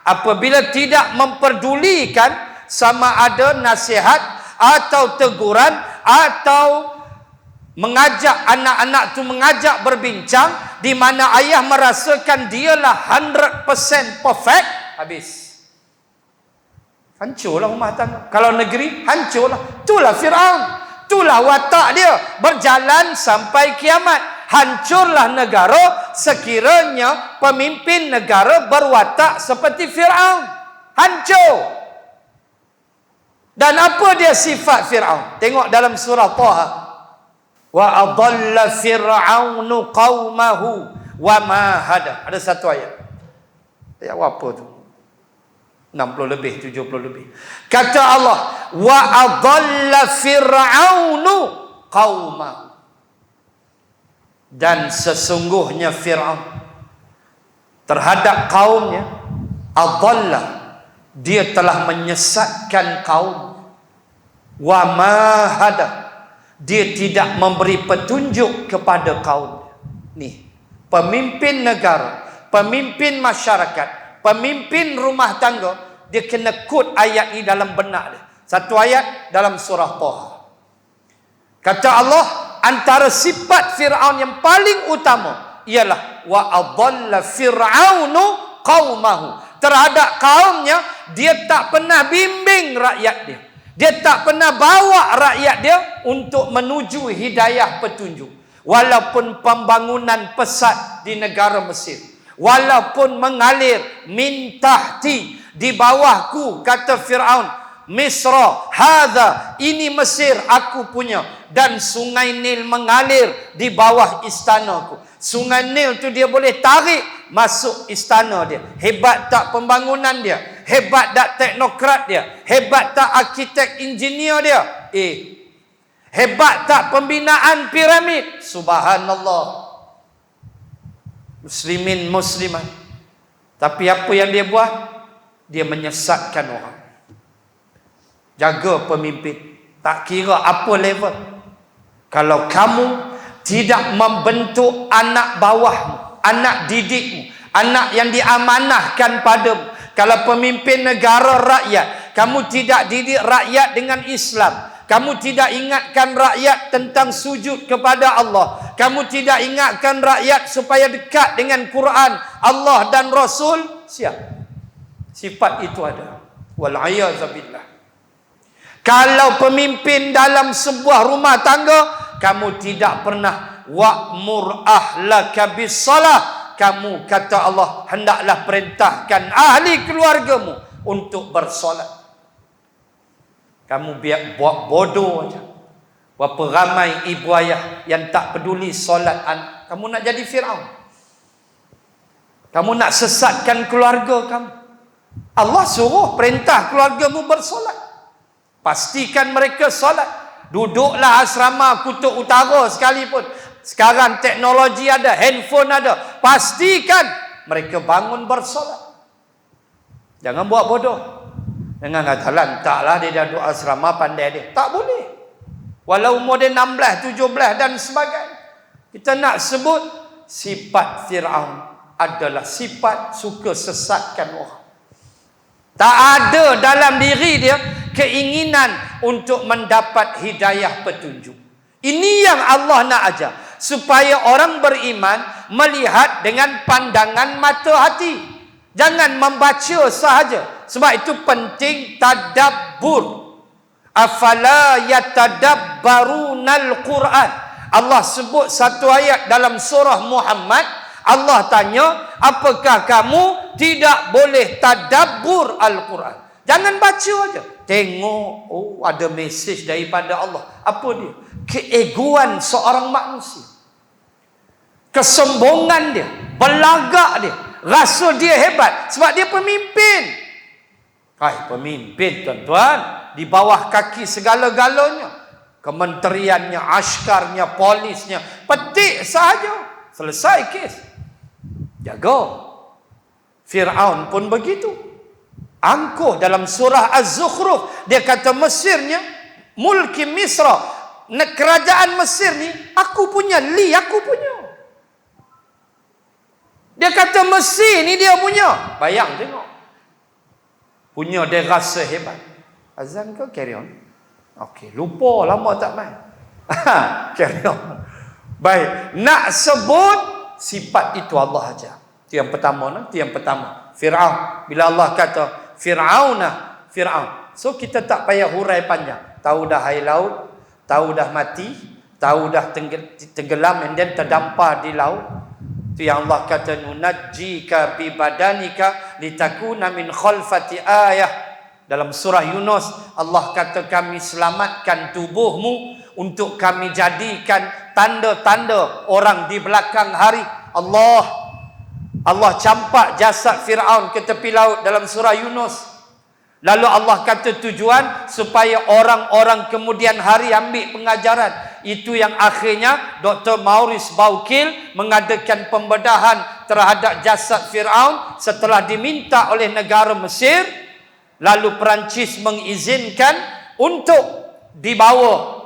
apabila tidak memperdulikan sama ada nasihat atau teguran atau mengajak anak-anak tu mengajak berbincang, di mana ayah merasakan dialah 100% perfect, habis. Hancurlah rumah tangga. Kalau negeri, hancurlah. Itulah Fir'aun. Itulah watak dia. Berjalan sampai kiamat. Hancurlah negara sekiranya pemimpin negara berwatak seperti Fir'aun. Hancur. Dan apa dia sifat Fir'aun? Tengok dalam surah Taha. Wa adalla fir'aunu qaumahu wa ma hada. Ada satu ayat. Ayat apa tu? 60 lebih, 70 lebih. Kata Allah, wa adalla fir'aunu qaumahu. Dan sesungguhnya Fir'aun terhadap kaumnya, adalla, dia telah menyesatkan kaum. Wa ma hada, dia tidak memberi petunjuk kepada kaum. Nih, pemimpin negara, pemimpin masyarakat, pemimpin rumah tangga, dia kena kod ayat ini dalam benak dia. Satu ayat dalam surah Taha. Kata Allah, antara sifat Fir'aun yang paling utama ialah wa adalla fir'aunu qaumahu. Terhadap kaumnya, dia tak pernah bimbing rakyat dia. Dia tak pernah bawa rakyat dia untuk menuju hidayah petunjuk. Walaupun pembangunan pesat di negara Mesir, walaupun mengalir min tahti, di bawahku, kata Fir'aun, Misra hadza, ini Mesir aku punya, dan sungai Nil mengalir di bawah istanaku. Sungai Nil tu dia boleh tarik masuk istana dia. Hebat tak pembangunan dia? Hebat tak teknokrat dia? Hebat tak arkitek engineer dia? Hebat tak pembinaan piramid? Subhanallah. Muslimin muslimat. Tapi apa yang dia buat? Dia menyesatkan orang. Jaga pemimpin, tak kira apa level. Kalau kamu tidak membentuk anak bawahmu, anak didikmu, anak yang diamanahkan padamu. Kalau pemimpin negara rakyat, kamu tidak didik rakyat dengan Islam, kamu tidak ingatkan rakyat tentang sujud kepada Allah, kamu tidak ingatkan rakyat supaya dekat dengan Quran, Allah dan Rasul, siap. Sifat itu ada. Wal'iyadzabillah. Kalau pemimpin dalam sebuah rumah tangga, kamu tidak pernah wa'mur ahlaka bis-salah, kamu, kata Allah, hendaklah perintahkan ahli keluargamu untuk bersolat. Kamu biar buat bodoh aja. Berapa ramai ibu ayah yang tak peduli solat anak. Kamu nak jadi Fir'aun. Kamu nak sesatkan keluarga kamu. Allah suruh perintah keluargamu bersolat. Pastikan mereka solat. Duduklah asrama Kutub Utara sekalipun. Sekarang teknologi ada, handphone ada. Pastikan mereka bangun bersolat. Jangan buat bodoh. Jangan kata lantaklah dia dah duduk asrama, pandai dia. Tak boleh. Walau umur dia 16, 17 dan sebagainya. Kita nak sebut sifat Fir'aun adalah sifat suka sesatkan orang. Tak ada dalam diri dia keinginan untuk mendapat hidayah petunjuk. Ini yang Allah nak ajar, supaya orang beriman melihat dengan pandangan mata hati. Jangan membaca sahaja. Sebab itu penting tadabbur. Afala yatadabbarunal Quran. Allah sebut satu ayat dalam surah Muhammad. Allah tanya, apakah kamu tidak boleh tadabbur Al-Quran? Jangan baca aja. Tengok, oh ada mesej daripada Allah. Apa dia? Keegoan seorang manusia. kesombongan dia, belagak dia, rasa dia hebat sebab dia pemimpin. Hai, pemimpin tuan-tuan, di bawah kaki segala-galanya, kementeriannya, askarnya, polisnya, petik sahaja selesai kes. Jaga. Fir'aun pun begitu. Angkuh dalam surah Az-Zukhruf, dia kata Mesirnya, mulki Misra, kerajaan Mesir ni aku punya, aku punya. Dia kata Mesir ni dia punya. Bayang tengok. Punya, dia rasa hebat. Azan ke? Carry on. Okey, lupa lama tak main. Carry on. Baik, nak sebut sifat itu Allah aja. Itu yang pertama, nanti yang pertama. Fir'aun. Bila Allah kata Fir'aun. So kita tak payah hurai panjang. Tahu dah air laut, tahu dah mati, tahu dah tenggelam and then terdampar di laut. Itu yang Allah kata nunajjika bi badanika litakuna min khalfati ayah. Dalam surah Yunus Allah kata kami selamatkan tubuhmu untuk kami jadikan tanda-tanda orang di belakang hari. Allah campak jasad Fir'aun ke tepi laut dalam surah Yunus. Lalu Allah kata tujuan supaya orang-orang kemudian hari ambil pengajaran. Itu yang akhirnya Dr. Maurice Baukil mengadakan pembedahan terhadap jasad Fir'aun setelah diminta oleh negara Mesir. Lalu Perancis mengizinkan untuk dibawa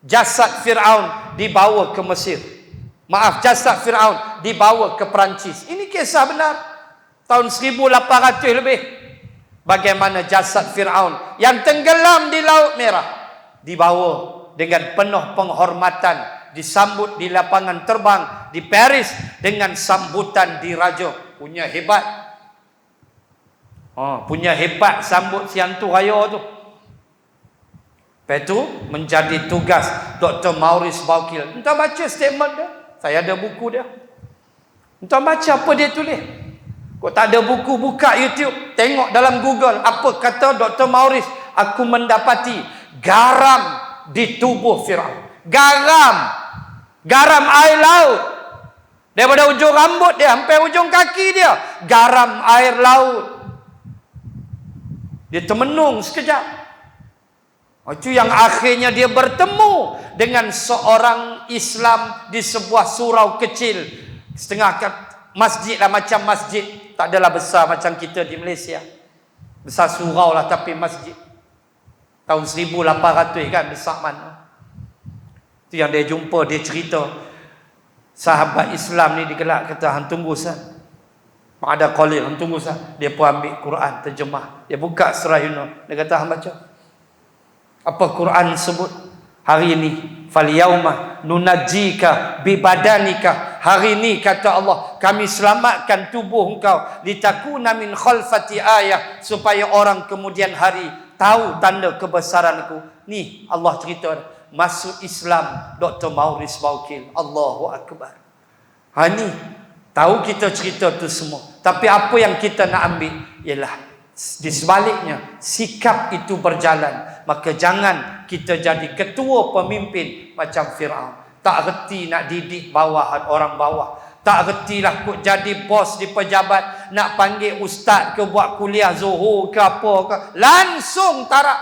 jasad Fir'aun dibawa ke Mesir. Maaf, jasad Fir'aun dibawa ke Perancis. Ini kisah benar. Tahun 1800 lebih. Bagaimana jasad Fir'aun yang tenggelam di Laut Merah dibawa dengan penuh penghormatan, disambut di lapangan terbang di Paris dengan sambutan diraja. Punya hebat. Punya hebat sambut si hantu raya tu. Lepas tu menjadi tugas Dr. Maurice Baukil. Entah baca statement dia. Saya ada buku dia. Entah baca apa dia tulis. Kau tak ada buku, buka YouTube, tengok dalam Google apa kata Dr. Maurice. Aku mendapati garam di tubuh Fir'aun. Garam air laut. Daripada ujung rambut dia sampai ujung kaki dia, garam air laut. Dia termenung sekejap. Itu yang akhirnya dia bertemu dengan seorang Islam di sebuah surau kecil. Setengah masjid lah, macam masjid. Tak adalah besar macam kita di Malaysia. Besar surau lah tapi masjid. Tahun 1800 kan, besar mana. Itu yang dia jumpa, dia cerita. Sahabat Islam ni digelak, kata, hang tunggu sah. Ada Khalil, hang tunggu sah. Dia pun ambil Quran, terjemah. Dia buka surah Yunus. Dia kata, hang baca. Apa Quran sebut? Hari ini, falyauma nunajjika bibadanika. Hari ini kata Allah, kami selamatkan tubuh engkau litakuna min khalfati ayah, supaya orang kemudian hari tahu tanda kebesaranku. Ni Allah cerita masuk Islam Dr. Maurice Baukil. Allahu Akbar. Ni tahu kita cerita tu semua, tapi apa yang kita nak ambil ialah di sebaliknya sikap itu berjalan. Maka jangan kita jadi ketua pemimpin macam Fir'aun. Tak reti nak didik bawahan orang bawah. Tak retilah kok jadi bos di pejabat. Nak panggil ustaz ke buat kuliah Zuhur ke apa ke, langsung tarak.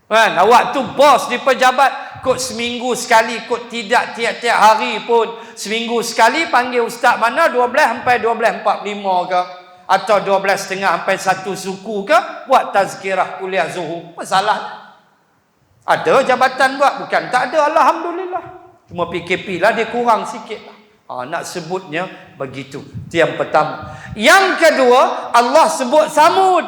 Kan, awak tu bos di pejabat, kok seminggu sekali, kok tidak tiap-tiap hari pun, seminggu sekali panggil ustaz mana 12 sampai 12.45 ke, atau 12.30 sampai 1 suku ke, buat tazkirah kuliah Zuhur. Masalah. Ada jabatan buat, bukan tak ada, alhamdulillah. Cuma PKP lah dia kurang sikit lah. Nak sebutnya begitu. Itu yang pertama. Yang kedua, Allah sebut Samud.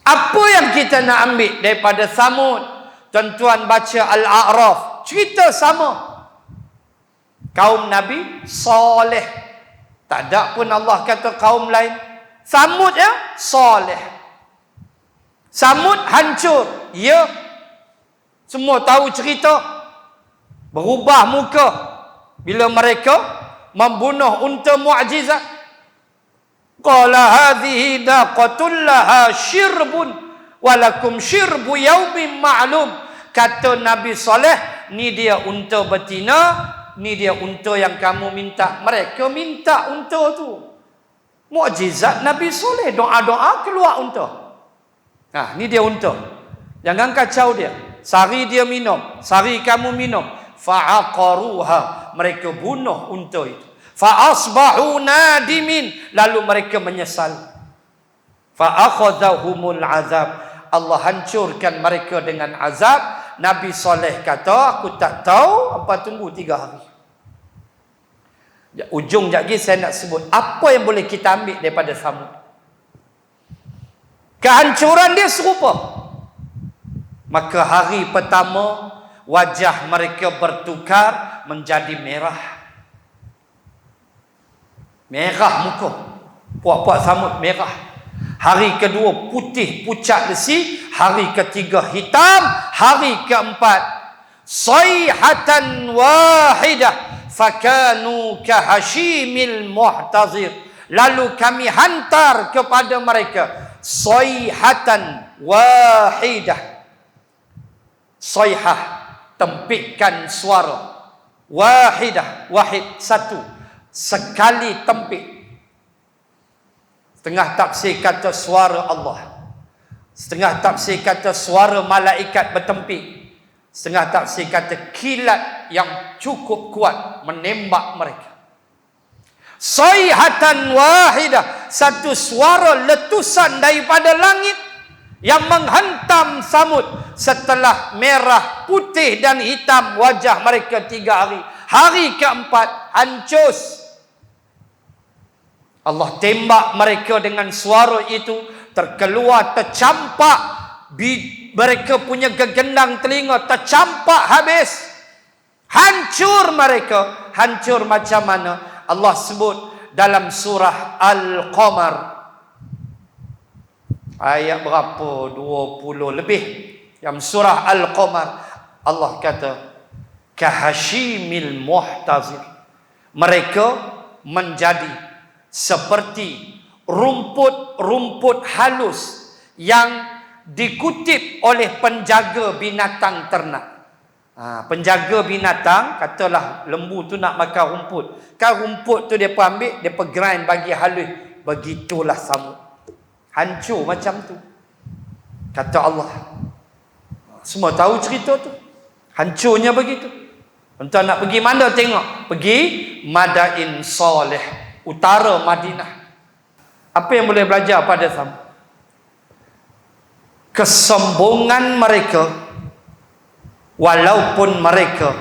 Apa yang kita nak ambil daripada Samud? Tuan-tuan baca Al-A'raf, cerita sama. Kaum Nabi Saleh. Tak ada pun Allah kata kaum lain. Samud ya, Saleh. Samud hancur. Ya. Semua tahu cerita. Berubah muka bila mereka membunuh unta mukjizat. Qala hadhihi naqatul laha syirbun walakum syirbu yaumin ma'lum. Kata Nabi Saleh, ni dia unta betina, ni dia unta yang kamu minta. Mereka minta unta tu. Mukjizat Nabi Soleh, doa-doa keluar unta. Ni dia unta. Jangan kacau dia. Sari dia minum, sari kamu minum. Fa'aqaruha, mereka bunuh unta itu. Fa'asbahu nadimin, lalu mereka menyesal. Fa'akhadhahumul azab, Allah hancurkan mereka dengan azab. Nabi Soleh kata, aku tak tahu apa, tunggu 3 hari. Ujung lagi saya nak sebut apa yang boleh kita ambil daripada Samud. Kehancuran dia serupa. Maka hari pertama wajah mereka bertukar menjadi merah. Merah muka. Puak-puak Samud merah. Hari kedua putih pucat besi. Hari ketiga hitam. Hari keempat sayhatan wahidah fakanu kahashimil muhtazir. Lalu kami hantar kepada mereka sayhatan wahidah. Sayhah, tempikan suara. Wahidah, wahid, satu. Sekali tempik. Setengah tafsir kata suara Allah. Setengah tafsir kata suara malaikat bertempik. Setengah tafsir kata kilat yang cukup kuat menembak mereka. Sayhatan wahidah, satu suara letusan daripada langit yang menghantam Samud. Setelah merah, putih dan hitam wajah mereka 3 hari. Hari keempat hancur. Allah tembak mereka dengan suara itu. Terkeluar, tercampak mereka punya gegendang telinga, tercampak habis. Hancur mereka. Hancur macam mana? Allah sebut dalam surah Al-Qamar ayat berapa? 20 lebih. Yang surah Al-Qamar Allah kata kahashimil muhtazir. Mereka menjadi seperti rumput-rumput halus yang dikutip oleh penjaga binatang ternak. Penjaga binatang, katalah lembu tu nak makan rumput. Kan rumput tu dia ambil, dia grind bagi halus. Begitulah Samud. Hancur macam tu. Kata Allah. Semua tahu cerita tu. Hancurnya begitu. Entah nak pergi mana tengok. Pergi Madain Saleh, utara Madinah. Apa yang boleh belajar pada Samud? Kesombongan mereka, walaupun mereka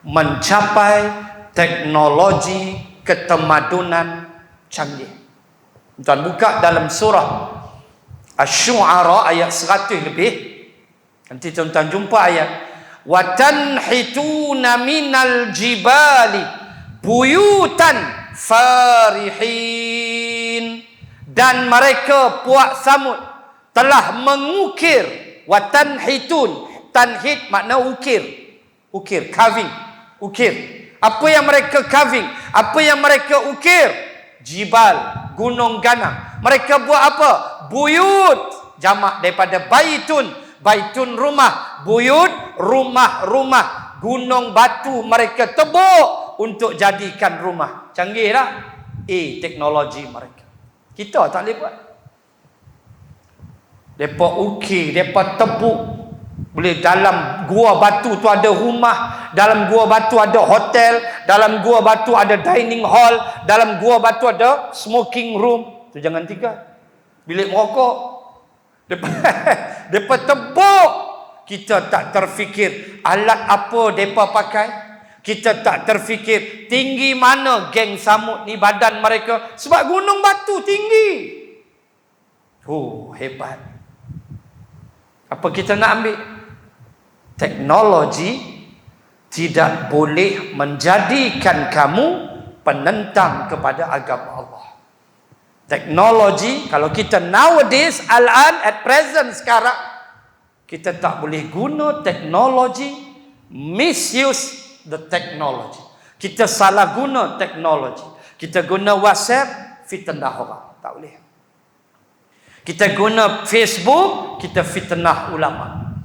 mencapai teknologi ketamadunan canggih. Tuan buka dalam surah Asy-Syu'ara ayat 100 lebih. Nanti tuan-tuan jumpa ayat wa tanhituna minal jibali buyutan farihin. Dan mereka puak Samud telah mengukir. Wa tanhitun, tanhit makna ukir. Ukir, carving, ukir. Apa yang mereka carving? Apa yang mereka ukir? Jibal, gunung ganang. Mereka buat apa? Buyut, jamak daripada baitun. Baitun rumah, buyut rumah-rumah. Gunung batu mereka tebuk untuk jadikan rumah. Canggih tak? Teknologi mereka. Kita tak boleh buat. Mereka ukir, mereka tebuk. Boleh dalam gua batu tu ada rumah, dalam gua batu ada hotel, dalam gua batu ada dining hall, dalam gua batu ada smoking room. Tu jangan tinggal. Bilik merokok. Mereka tebuk. Kita tak terfikir alat apa mereka pakai. Kita tak terfikir tinggi mana geng Samud ni badan mereka. Sebab gunung batu tinggi. Hebat. Apa kita nak ambil? Teknologi tidak boleh menjadikan kamu penentang kepada agama Allah. Teknologi, kalau kita nowadays, at present sekarang, kita tak boleh guna teknologi, misuse the technology. Kita salah guna teknologi. Kita guna WhatsApp, fitnah orang. Tak boleh. Kita guna Facebook, kita fitnah ulama.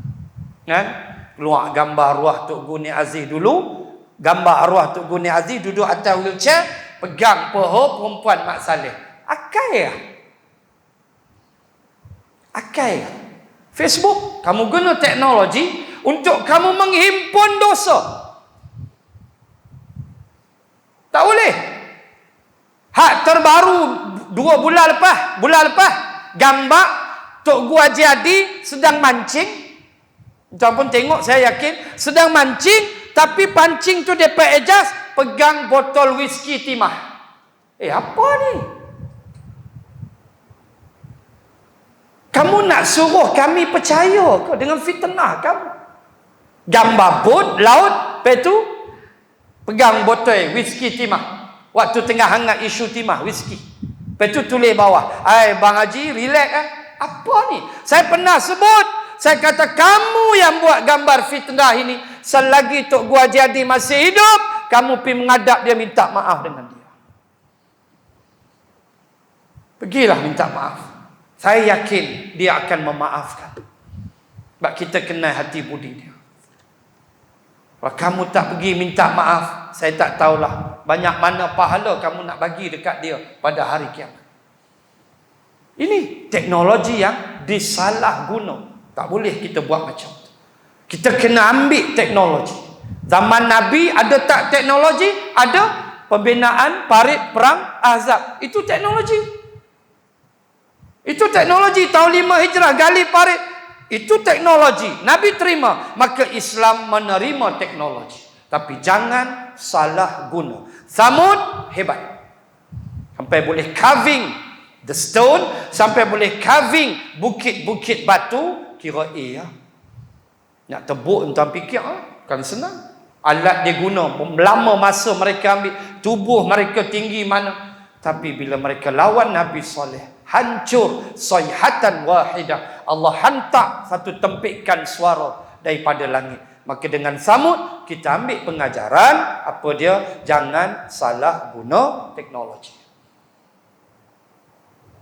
Kan? Keluar gambar arwah Tok Guni Aziz dulu. Gambar arwah Tok Guni Aziz duduk atas wheelchair, pegang peho perempuan Mak Saleh. Akai lah. Akai lah. Facebook, kamu guna teknologi untuk kamu menghimpun dosa. Tak boleh. Hak terbaru 2 bulan lepas, gambar Tok Gua Haji Adi sedang mancing. Tuan pun tengok, saya yakin sedang mancing, tapi pancing tu depa ejas pegang botol whisky timah. Apa ni? Kamu nak suruh kami percaya ke dengan fitnah kamu? Gambar bot laut, lepas tu pegang botol whisky timah. Waktu tengah hangat isu timah whisky. Lepas tu tulis bawah, Bang Haji, relax Apa ni? Saya pernah sebut, saya kata kamu yang buat gambar fitnah ini. Selagi Tok Gua Haji Adi masih hidup, kamu pergi menghadap dia, minta maaf dengan dia. Pergilah minta maaf. Saya yakin dia akan memaafkan. Sebab kita kenal hati budi dia. Kalau kamu tak pergi minta maaf, saya tak tahulah banyak mana pahala kamu nak bagi dekat dia pada hari kiamat. Ini teknologi yang disalahguna. Tak boleh kita buat macam tu. Kita kena ambil teknologi. Zaman Nabi ada tak teknologi? Ada pembinaan parit perang Ahzab. Itu teknologi. Itu teknologi tahun 5 Hijrah gali parit. Itu teknologi. Nabi terima. Maka Islam menerima teknologi. Tapi jangan salah guna. Samud hebat. Sampai boleh carving the stone. Sampai boleh carving bukit-bukit batu. Kira ya. Nak tebuk tuan fikir kan senang. Alat dia guna. Lama masa mereka ambil. Tubuh mereka tinggi mana. Tapi bila mereka lawan Nabi Saleh, hancur sayhatan wahidah. Allah hantar satu tempikan suara daripada langit. Maka dengan Samud kita ambil pengajaran apa dia? Jangan salah guna teknologi.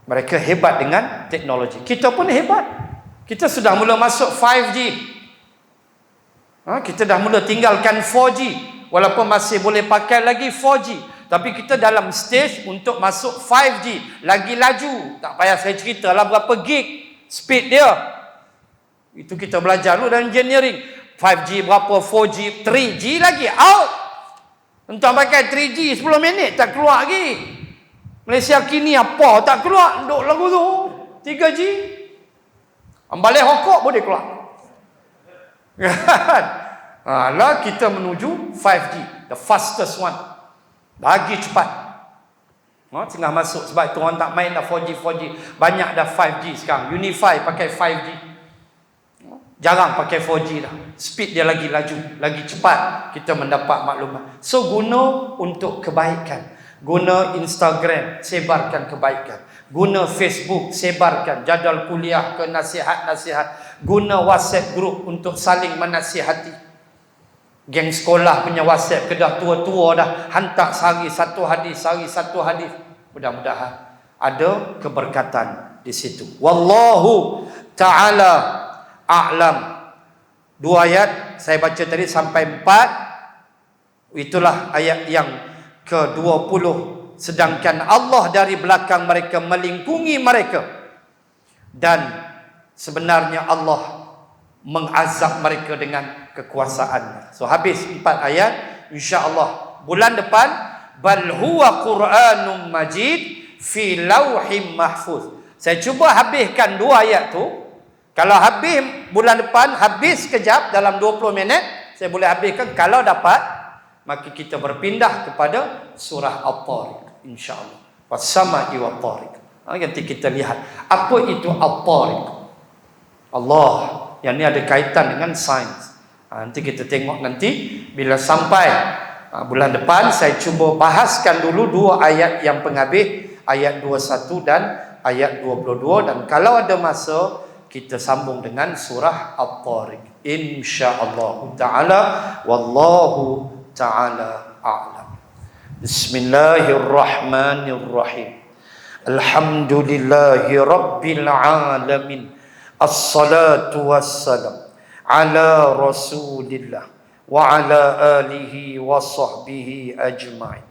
Mereka hebat dengan teknologi. Kita pun hebat. Kita sudah mula masuk 5G. Kita dah mula tinggalkan 4G. Walaupun masih boleh pakai lagi 4G. Tapi kita dalam stage untuk masuk 5G. Lagi laju. Tak payah saya cerita lah berapa gig speed dia. Itu kita belajar dulu dalam engineering. 5G berapa, 4G, 3G lagi. Out. Tuan pakai 3G 10 minit tak keluar lagi. Malaysia kini apa tak keluar. Duk lagu tu 3G. Balik hokok boleh keluar. Lah kita menuju 5G. The fastest one. Lagi cepat. Tengah masuk. Sebab itu orang tak main dah 4G. Banyak dah 5G sekarang. Unify pakai 5G. Jarang pakai 4G dah. Speed dia lagi laju. Lagi cepat kita mendapat maklumat. So guna untuk kebaikan. Guna Instagram, sebarkan kebaikan. Guna Facebook, sebarkan jadual kuliah ke nasihat-nasihat. Guna WhatsApp group untuk saling menasihati. Geng sekolah punya WhatsApp kedah tua-tua dah. Hantar sehari satu hadis. Mudah-mudahan ada keberkatan di situ. Wallahu ta'ala a'lam. 2 ayat saya baca tadi sampai 4. Itulah ayat yang ke-20. Sedangkan Allah dari belakang mereka melingkungi mereka. Dan sebenarnya Allah mengazab mereka dengan kekuasaannya. So habis 4 ayat. InsyaAllah bulan depan. Bal huwa Qur'anun Majid fi lauhim mahfuz. Saya cuba habiskan 2 ayat tu. Kalau habis bulan depan, habis sekejap dalam 20 minit, saya boleh habiskan. Kalau dapat, maka kita berpindah kepada surah At-Tariq, insya-Allah. Was-sama'i wat-tariq. Nanti kita lihat apa itu At-Tariq. Allah, yang ni ada kaitan dengan sains. Nanti kita tengok nanti bila sampai bulan depan. Saya cuba bahaskan dulu 2 ayat yang penghabis, ayat 21 dan ayat 22. Dan kalau ada masa, kita sambung dengan surah At-Tariq, insya-Allah taala. Wallahu taala a'lam. Bismillahirrahmanirrahim. Alhamdulillahi rabbil alamin. Assalatu wassalam ala Rasulillah wa ala alihi wa sahbihi ajma'in.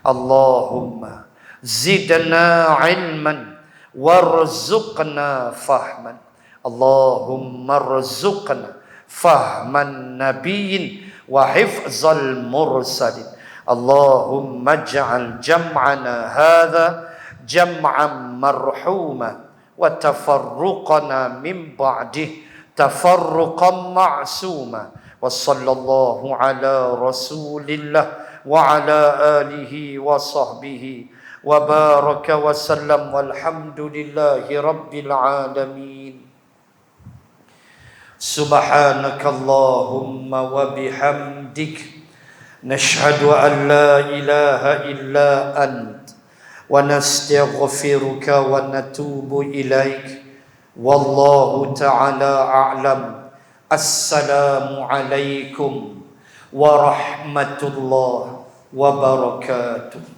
Allahumma zidna ilman warzuqna fahman. Allahumma rzuqna fahman nabiyyin wa hifzal mursalin. Allahumma ij'al jam'ana hadha jam'an marhuma wa tafarruqana min ba'dih tafarruqan ma'suma. Wa sallallahu ala rasulillah wa ala alihi wa sahbihi wa baraka wa sallam walhamdulillahi rabbil alamin. Subhanakallahumma wa bihamdik nashhadu an la ilaha illa ant wa nastaghfiruka wa natubu ilaik. Wallahu ta'ala a'lam. Assalamu alaikum warahmatullahi wabarakatuh.